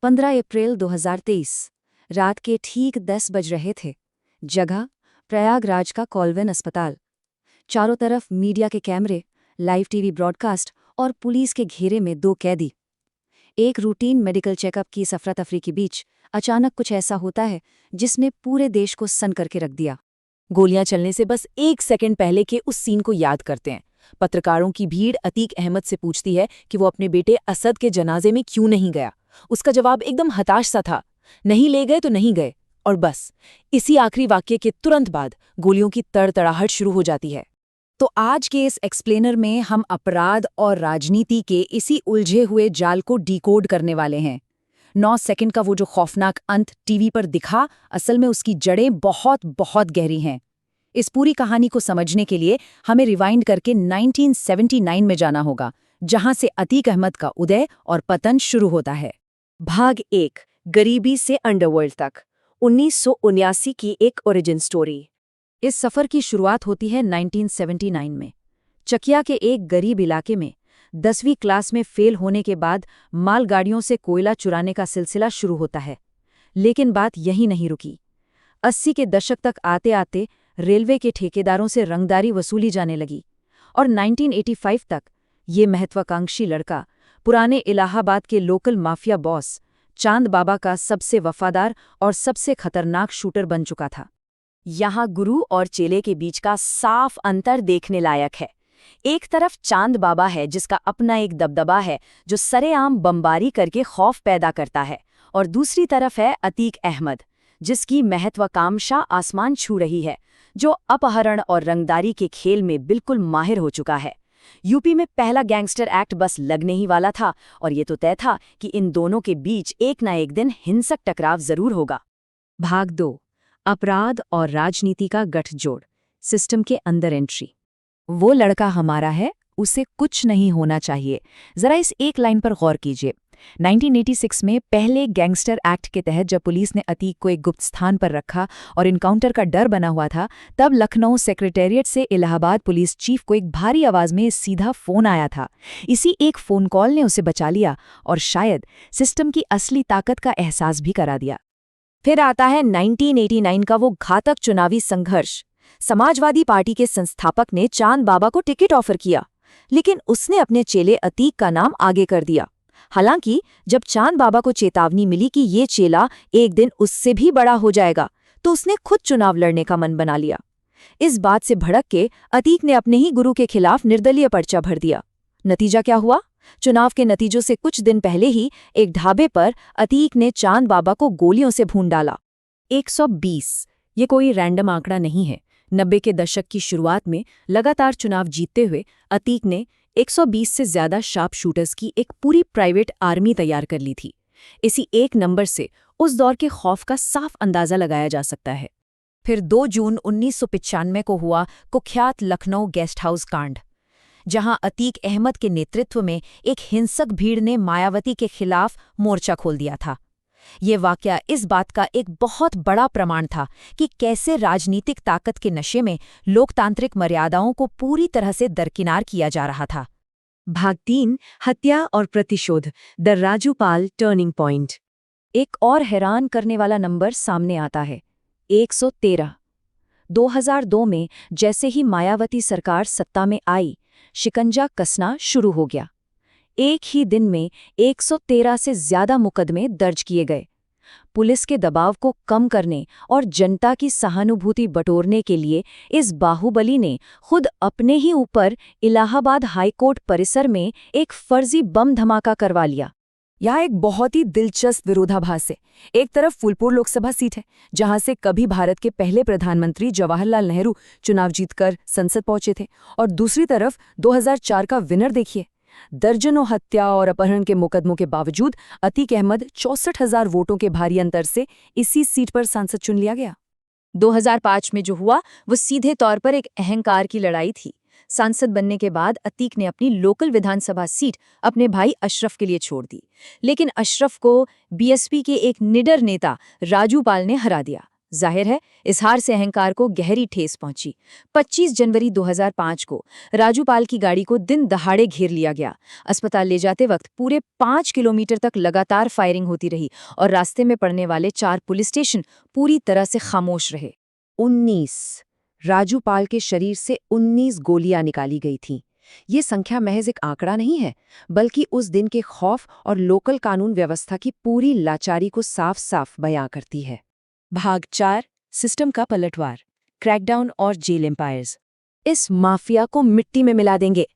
15 अप्रैल 2023 रात के ठीक 10 बज रहे थे। जगह प्रयागराज का कॉल्विन अस्पताल। चारों तरफ मीडिया के कैमरे, लाइव टीवी ब्रॉडकास्ट और पुलिस के घेरे में दो कैदी। एक रूटीन मेडिकल चेकअप की अफरा-तफरी के बीच अचानक कुछ ऐसा होता है जिसने पूरे देश को सन करके रख दिया। गोलियां चलने से बस 1 सेकंड पहले के उस सीन को याद करते हैं। पत्रकारों की भीड़ अतीक अहमद से पूछती है कि वो अपने बेटे असद के जनाजे में क्यों नहीं गया। उसका जवाब एकदम हताश सा था, नहीं ले गए तो नहीं गए। और बस इसी आखिरी वाक्य के तुरंत बाद गोलियों की तड़तड़ाहट शुरू हो जाती है। तो आज के इस एक्सप्लेनर में हम अपराध और राजनीति के इसी उलझे हुए जाल को डिकोड करने वाले हैं। 9 सेकंड का वो जो खौफनाक अंत टीवी पर दिखा, असल में उसकी जड़ें बहुत बहुत गहरी हैं। इस पूरी कहानी को समझने के लिए हमें रिवाइंड करके 1979 में जाना होगा, जहां से अतीक अहमद का उदय और पतन शुरू होता है। भाग 1, गरीबी से अंडरवर्ल्ड तक, 1979 की एक ओरिजिन स्टोरी। इस सफर की शुरुआत होती है 1979 में। चकिया के एक गरीब इलाके में 10वीं क्लास में फेल होने के बाद मालगाड़ियों से कोयला चुराने का सिलसिला शुरू होता है। लेकिन बात यहीं नहीं रुकी। 80 के दशक तक आते आते रेलवे के ठेकेदारों से रंगदारी वसूली जाने लगी और 1985 तक ये महत्वाकांक्षी लड़का पुराने इलाहाबाद के लोकल माफिया बॉस चांद बाबा का सबसे वफादार और सबसे खतरनाक शूटर बन चुका था। यहाँ गुरु और चेले के बीच का साफ अंतर देखने लायक है। एक तरफ चांद बाबा है जिसका अपना एक दबदबा है जो सरेआम बमबारी करके खौफ पैदा करता है, और दूसरी तरफ है अतीक अहमद जिसकी महत्वाकांक्षा आसमान छू रही है, जो अपहरण और रंगदारी के खेल में बिल्कुल माहिर हो चुका है। यूपी में पहला गैंगस्टर एक्ट बस लगने ही वाला था और ये तो तय था कि इन दोनों के बीच एक ना एक दिन हिंसक टकराव जरूर होगा। भाग 2, अपराध और राजनीति का गठजोड़, सिस्टम के अंदर एंट्री। वो लड़का हमारा है, उसे कुछ नहीं होना चाहिए। जरा इस एक लाइन पर गौर कीजिए। 1986 में पहले गैंगस्टर एक्ट के तहत जब पुलिस ने अतीक को एक गुप्त स्थान पर रखा और इनकाउंटर का डर बना हुआ था, तब लखनऊ सेक्रेटेरिएट से इलाहाबाद पुलिस चीफ को एक भारी आवाज में सीधा फोन आया था। इसी एक फोन कॉल ने उसे बचा लिया और शायद सिस्टम की असली ताकत का एहसास भी करा दिया। फिर आता है 1989 का वो घातक चुनावी संघर्ष। समाजवादी पार्टी के संस्थापक ने चांद बाबा को टिकट ऑफर किया, लेकिन उसने अपने चेले अतीक का नाम आगे कर दिया। हालांकि जब चांद बाबा को चेतावनी मिली कि ये चेला एक दिन उससे भी बड़ा हो जाएगा, तो उसने खुद चुनाव लड़ने का मन बना लिया। इस बात से भड़क के अतीक ने अपने ही गुरु के खिलाफ निर्दलीय पर्चा भर दिया। नतीजा क्या हुआ? चुनाव के नतीजों से कुछ दिन पहले ही एक ढाबे पर अतीक ने चांद बाबा को गोलियों से भून डाला। 120 ये कोई रैंडम आंकड़ा नहीं है। 90 के दशक की शुरुआत में लगातार चुनाव जीतते हुए अतीक ने 120 से ज्यादा शार्प शूटर्स की एक पूरी प्राइवेट आर्मी तैयार कर ली थी। इसी एक नंबर से उस दौर के खौफ का साफ अंदाजा लगाया जा सकता है। फिर 2 जून 1995 को हुआ कुख्यात लखनऊ गेस्ट हाउस कांड, जहां अतीक अहमद के नेतृत्व में एक हिंसक भीड़ ने मायावती के खिलाफ मोर्चा खोल दिया था। ये वाकया इस बात का एक बहुत बड़ा प्रमाण था कि कैसे राजनीतिक ताकत के नशे में लोकतांत्रिक मर्यादाओं को पूरी तरह से दरकिनार किया जा रहा था। भाग 3, हत्या और प्रतिशोध, द राजूपाल टर्निंग पॉइंट। एक और हैरान करने वाला नंबर सामने आता है, 113। 2002 में जैसे ही मायावती सरकार सत्ता में आई, शिकंजा कसना शुरू हो गया। एक ही दिन में 113 से ज्यादा मुकदमे दर्ज किए गए। पुलिस के दबाव को कम करने और जनता की सहानुभूति बटोरने के लिए इस बाहुबली ने खुद अपने ही ऊपर इलाहाबाद हाईकोर्ट परिसर में एक फर्जी बम धमाका करवा लिया। यहाँ एक बहुत ही दिलचस्प विरोधाभास है। एक तरफ फूलपुर लोकसभा सीट है, जहां से कभी भारत के पहले प्रधानमंत्री जवाहरलाल नेहरू चुनाव जीतकर संसद पहुंचे थे, और दूसरी तरफ 2004 का विनर देखिए। दर्जनों हत्या और अपहरण के मुकदमों के बावजूद अतीक अहमद 64,000 वोटों के भारी अंतर से इसी सीट पर सांसद चुन लिया गया। 2005 में जो हुआ वो सीधे तौर पर एक अहंकार की लड़ाई थी। सांसद बनने के बाद अतीक ने अपनी लोकल विधानसभा सीट अपने भाई अशरफ के लिए छोड़ दी, लेकिन अशरफ को बीएसपी के एक निडर नेता राजूपाल ने हरा दिया। जाहिर है इस हार से अहंकार को गहरी ठेस पहुंची। 25 जनवरी 2005 को राजू पाल की गाड़ी को दिन दहाड़े घेर लिया गया। अस्पताल ले जाते वक्त पूरे 5 किलोमीटर तक लगातार फायरिंग होती रही और रास्ते में पड़ने वाले 4 पुलिस स्टेशन पूरी तरह से खामोश रहे। 19 राजू पाल के शरीर से 19 गोलियां निकाली गई थीं। ये संख्या महज एक आंकड़ा नहीं है, बल्कि उस दिन के खौफ और लोकल कानून व्यवस्था की पूरी लाचारी को साफ साफ बयां करती है। भाग 4 सिस्टम का पलटवार, क्रैकडाउन और जेल एम्पायर्स। इस माफिया को मिट्टी में मिला देंगे।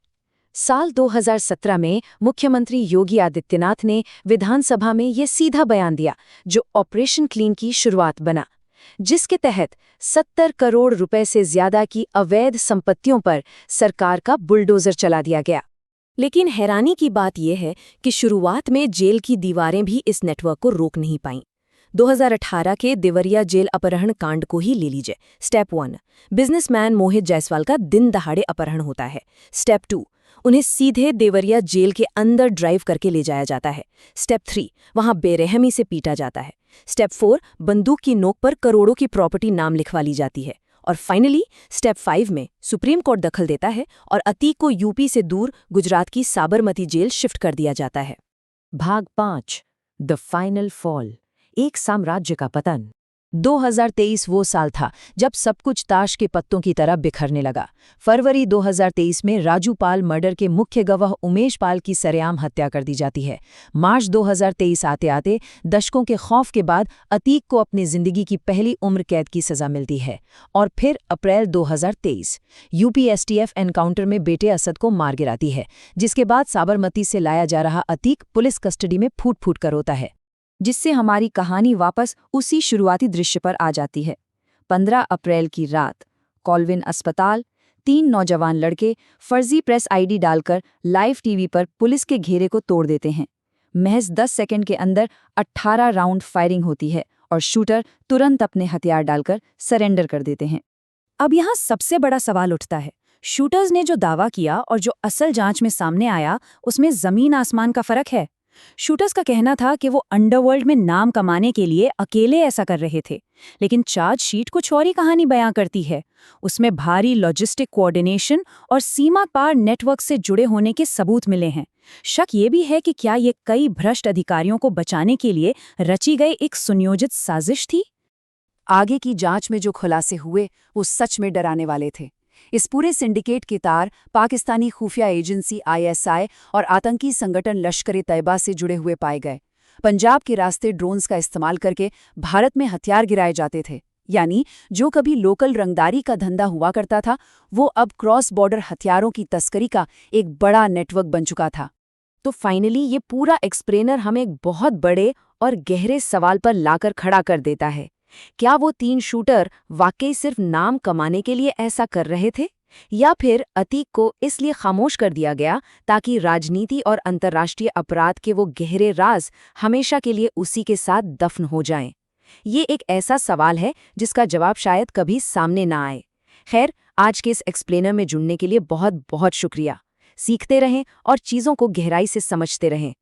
साल 2017 में मुख्यमंत्री योगी आदित्यनाथ ने विधानसभा में ये सीधा बयान दिया, जो ऑपरेशन क्लीन की शुरुआत बना, जिसके तहत 70 करोड़ रुपए से ज्यादा की अवैध संपत्तियों पर सरकार का बुलडोजर चला दिया गया। लेकिन हैरानी की बात यह है कि शुरुआत में जेल की दीवारें भी इस नेटवर्क को रोक नहीं पाईं। 2018 के देवरिया जेल अपहरण कांड को ही ले लीजिए। स्टेप 1, बिजनेसमैन मोहित जायसवाल का दिन दहाड़े अपहरण होता है। स्टेप 2, उन्हें सीधे देवरिया जेल के अंदर ड्राइव करके ले जाया जाता है। स्टेप 3, वहां बेरहमी से पीटा जाता है। स्टेप 4, बंदूक की नोक पर करोड़ों की प्रॉपर्टी नाम लिखवा ली जाती है। और फाइनली स्टेप 5 में सुप्रीम कोर्ट दखल देता है और अतीक को यूपी से दूर गुजरात की साबरमती जेल शिफ्ट कर दिया जाता है। भाग 5 द फाइनल फॉल, एक साम्राज्य का पतन। 2023 वो साल था जब सब कुछ ताश के पत्तों की तरह बिखरने लगा। फरवरी 2023 में राजू पाल मर्डर के मुख्य गवाह उमेश पाल की सरेआम हत्या कर दी जाती है। मार्च 2023 आते आते दशकों के खौफ के बाद अतीक को अपनी जिंदगी की पहली उम्र कैद की सजा मिलती है। और फिर अप्रैल 2023 यूपी एसटीएफ एनकाउंटर में बेटे असद को मार गिराती है, जिसके बाद साबरमती से लाया जा रहा अतीक पुलिस कस्टडी में फूट फूट कर रोता है। जिससे हमारी कहानी वापस उसी शुरुआती दृश्य पर आ जाती है। 15 अप्रैल की रात, कॉलविन अस्पताल, 3 नौजवान लड़के फर्जी प्रेस आईडी डालकर लाइव टीवी पर पुलिस के घेरे को तोड़ देते हैं। महज 10 सेकंड के अंदर 18 राउंड फायरिंग होती है और शूटर तुरंत अपने हथियार डालकर सरेंडर कर देते हैं। अब यहाँ सबसे बड़ा सवाल उठता है, शूटर्स ने जो दावा किया और जो असल जांच में सामने आया, उसमें जमीन आसमान का फर्क है। शूटर्स का कहना था कि वो अंडरवर्ल्ड में नाम कमाने के लिए अकेले ऐसा कर रहे थे, लेकिन चार्जशीट कुछ और ही कहानी बयां करती है। उसमें भारी लॉजिस्टिक कोऑर्डिनेशन और सीमा पार नेटवर्क से जुड़े होने के सबूत मिले हैं। शक ये भी है कि क्या ये कई भ्रष्ट अधिकारियों को बचाने के लिए रची गई एक सुनियोजित साजिश थी। आगे की जांच में जो खुलासे हुए वो सच में डराने वाले थे। इस पूरे सिंडिकेट के तार पाकिस्तानी खुफिया एजेंसी आईएसआई और आतंकी संगठन लश्कर-ए-तैयबा से जुड़े हुए पाए गए। पंजाब के रास्ते ड्रोन्स का इस्तेमाल करके भारत में हथियार गिराए जाते थे, यानी जो कभी लोकल रंगदारी का धंधा हुआ करता था, वो अब क्रॉस बॉर्डर हथियारों की तस्करी का एक बड़ा नेटवर्क बन चुका था। तो फाइनली ये पूरा एक्सप्लेनर हमें एक बहुत बड़े और गहरे सवाल पर लाकर खड़ा कर देता है। क्या वो 3 शूटर वाकई सिर्फ नाम कमाने के लिए ऐसा कर रहे थे, या फिर अतीक को इसलिए खामोश कर दिया गया ताकि राजनीति और अंतर्राष्ट्रीय अपराध के वो गहरे राज हमेशा के लिए उसी के साथ दफन हो जाएं? ये एक ऐसा सवाल है जिसका जवाब शायद कभी सामने ना आए। खैर, आज के इस एक्सप्लेनर में जुड़ने के लिए बहुत बहुत शुक्रिया। सीखते रहें और चीज़ों को गहराई से समझते रहें।